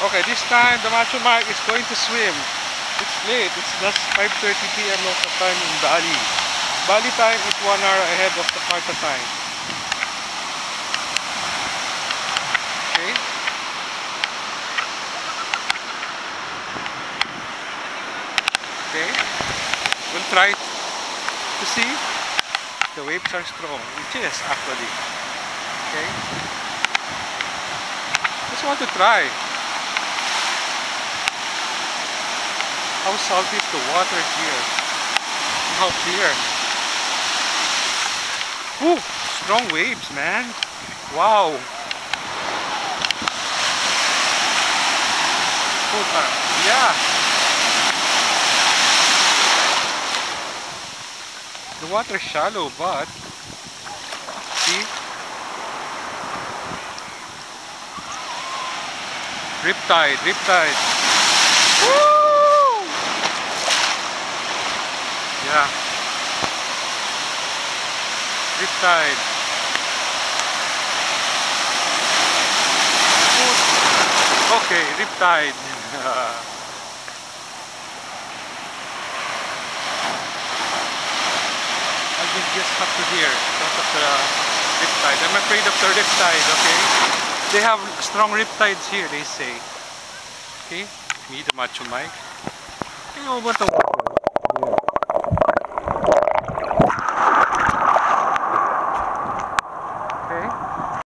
Okay, this time the Macho Mike is going to swim. It's late. It's just 5:30 p.m. local time in Bali. Bali time is 1 hour ahead of Jakarta time. Okay. Okay. We'll try to see. The waves are strong, which is actually. Okay. Just want to try. How salty is the water here? And how clear? Woo! Strong waves, man. Wow. Yeah. The water is shallow, but see? Riptide, riptide. Woo! Yeah. Riptide. Okay, riptide. I just have to hear because of the riptide. I'm afraid of the riptide, okay? They have strong riptides here, they say. Okay? Me, the Macho Mike. Ano ba ito?